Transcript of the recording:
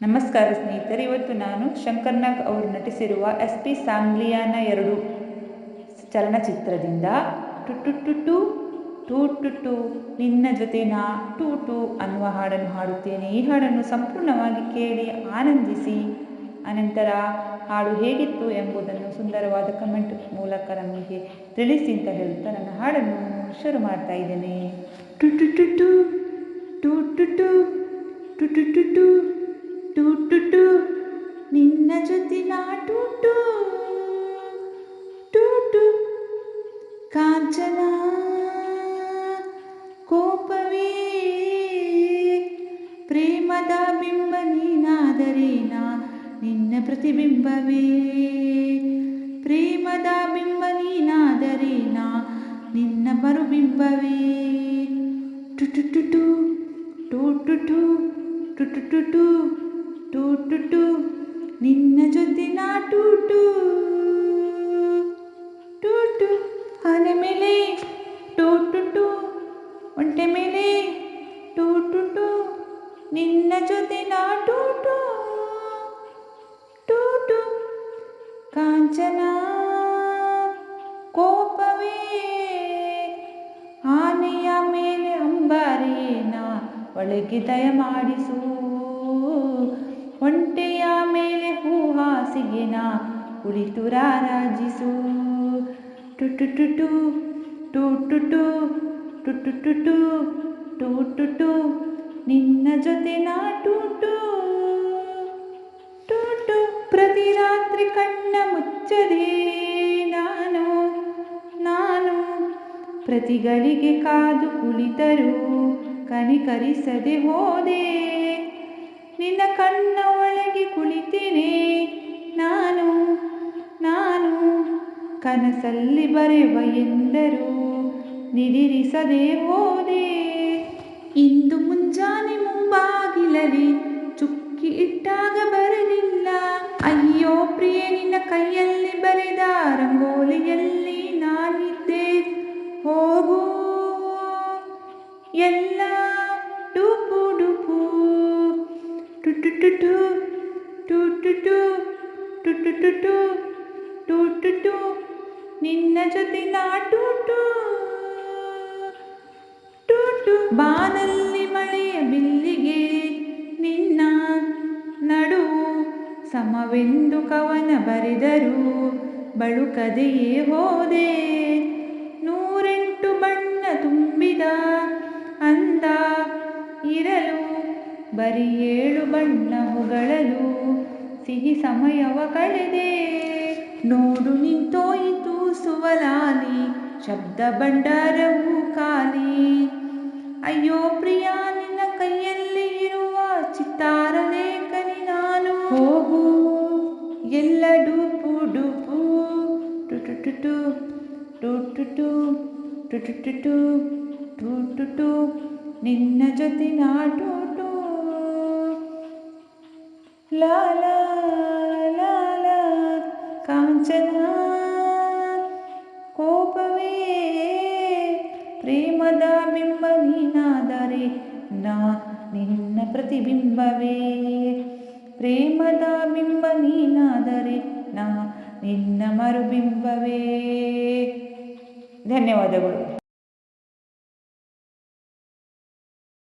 ನಮಸ್ಕಾರ ಸ್ನೇಹಿತರೆ, ಇವತ್ತು ನಾನು ಶಂಕರ್ ನಾಗ್ ಅವರು ನಟಿಸಿರುವ SP ಸಾಂಗ್ಲಿಯಾನ 2 ಚಲನಚಿತ್ರದಿಂದ ಟು ಟು ಟು ಟು ಟು ಟು ಟು ನಿನ್ನ ಜೊತೆ ನಾ ಟು ಟು ಅನ್ನುವ ಹಾಡನ್ನು ಹಾಡುತ್ತೇನೆ. ಈ ಹಾಡನ್ನು ಸಂಪೂರ್ಣವಾಗಿ ಕೇಳಿ ಆನಂದಿಸಿ. ಅನಂತರ ಹಾಡು ಹೇಗಿತ್ತು ಎಂಬುದನ್ನು ಸುಂದರವಾದ ಕಮೆಂಟ್ ಮೂಲಕ ನಮಗೆ ತಿಳಿಸಿ ಅಂತ ಹೇಳುತ್ತಾ ನನ್ನ ಹಾಡನ್ನು ಶುರು ಮಾಡ್ತಾ ಇದ್ದೇನೆ. ಟು ಟು ಟು ಟು ಟು ಟು ಟು ಟು ಟು ಟು ಟು ಟು ಟು ಟು ನಿನ್ನ ಜೊತೆ ನಾ ಟು ಟು ಟು ಟು ಕಾಂಚನ ಕೋಪವೇ ಪ್ರೇಮದ ಬಿಂಬ ನೀನಾದರೆ ನಾ ನಿನ್ನ ಪ್ರತಿಬಿಂಬವೇ. ಪ್ರೇಮದ ಬಿಂಬ ನೀನಾದರೆ ನಾ ನಿನ್ನ ಮರುಬಿಂಬವೇ. ಟು ಟು ಟು ಟು ಟು ಟು ಟು ಟು ಟು ಟು ಟು ಟು ಟು ಟು ನಿನ್ನ ಜೊತೆ ನಾ ಟು ಟು ಟು ಟು ಆನೆ ಮೇಲೆ ಟು ಟು ಟು ಒಂಟೆ ಮೇಲೆ ಟು ಟು ಟು ನಿನ್ನ ಜೊತೆ ನಾ ಟು ಟು ಟು ಟು ಕಾಂಚನ ಕೋಪವೇ ಆನೆಯ ಮೇಲೆ ಅಂಬಾರಿನ ಒಳಗೆ ದಯಮಾಡಿಸು. ಒಂಟೆಯ ಮೇಲೆ ಹೂಹಾಸಿಗೆನ ಕುಳಿತು ರಾರಾಜಿಸು. ಟು ಟು ಟು ಟು ಟು ಟು ಟು ಟು ಟು ಟು ಟು ಟು ಟು ಟು ನಿನ್ನ ಜೊತೆ ನಾ ಟು ಟು ಟು ಟು ಪ್ರತಿ ರಾತ್ರಿ ಕಣ್ಣ ಮುಚ್ಚದೆ ನಾನು ನಾನು ಪ್ರತಿಗಳಿಗೆ ಕಾದು ಕುಳಿತರು ಕನಿಕರಿಸದೆ ಹೋದೆ. ನಿನ್ನ ಕಣ್ಣ ಒಳಗೆ ಕುಳಿತೇನೆ ನಾನು ನಾನು ಕನಸಲ್ಲಿ ಬರೆವ ಎಂದರು ನಿದಿರಿಸದೆ ಹೋದೆ. ಇಂದು ಮುಂಜಾನೆ ಮುಂಬಾಗಿಲಲ್ಲಿ ಚುಕ್ಕಿ ಇಟ್ಟಾಗ ಬರಲಿಲ್ಲ. ಅಯ್ಯೋ ಪ್ರಿಯೆ, ನಿನ್ನ ಕೈಯಲ್ಲಿ ಬರೆದ ರಂಗೋಲಿಯಲ್ಲಿ ನಾನಿದ್ದೆ. ಹೋಗು ಎಲ್ಲ ಡುಪು ಡುಪು ಟು ಟು ಟು ಟು ಟು ಟು ಟು ಟು ಟು ಟು ಟು ಟು ಟು ನಿನ್ನ ಜೊತೆ ನಾ ಟು ಟು ಟು ಟು ಬಾನಲ್ಲಿ ಮಳೆಯ ಬಿಲ್ಲಿಗೆ ನಿನ್ನ ನಡುವು ಸಮವೆಂದು ಕವನ ಬರೆದರು ಬಳುಕದೆಯೇ ಹೋದೆ. 108 ಬಣ್ಣ ತುಂಬಿದ ಅಂದ ಇರಲು ಬರೀ 7 ಬಣ್ಣ ಹೊಗಳಲು ಸಿಹಿ ಸಮಯವ ಕಳೆದೆ. ನೋಡು ನಿಂತೋಯಿತು ಸುವಲಾಲಿ ಶಬ್ದ ಭಂಡಾರವು ಖಾಲಿ. ಅಯ್ಯೋ ಪ್ರಿಯ, ನಿನ್ನ ಕೈಯಲ್ಲಿ ಇರುವ ಚಿತ್ತಾರ ಲೇಖನಿ ನಾನು. ಹೋಗು ಎಲ್ಲ ಡುಪು ಡುಪು ಟು ಟು ಟು ಟು ಟು ಟು ಟು ಟು ಟು ಟು ಟು ಟು ಟು ಟು ನಿನ್ನ ಜೊತೆ ನಾ ಟು ಟು ಲಾ ಲಾ ಲಾ ಲಾ ಕಾಂಚನ ಕೋಪವೇ ಪ್ರೇಮದ ಬಿಂಬ ನೀನಾದರೆ ನಾ ನಿನ್ನ ಪ್ರತಿಬಿಂಬವೇ. ಪ್ರೇಮದ ಬಿಂಬ ನೀನಾದರೆ ನಾ ನಿನ್ನ ಮರುಬಿಂಬವೇ. ಧನ್ಯವಾದಗಳು.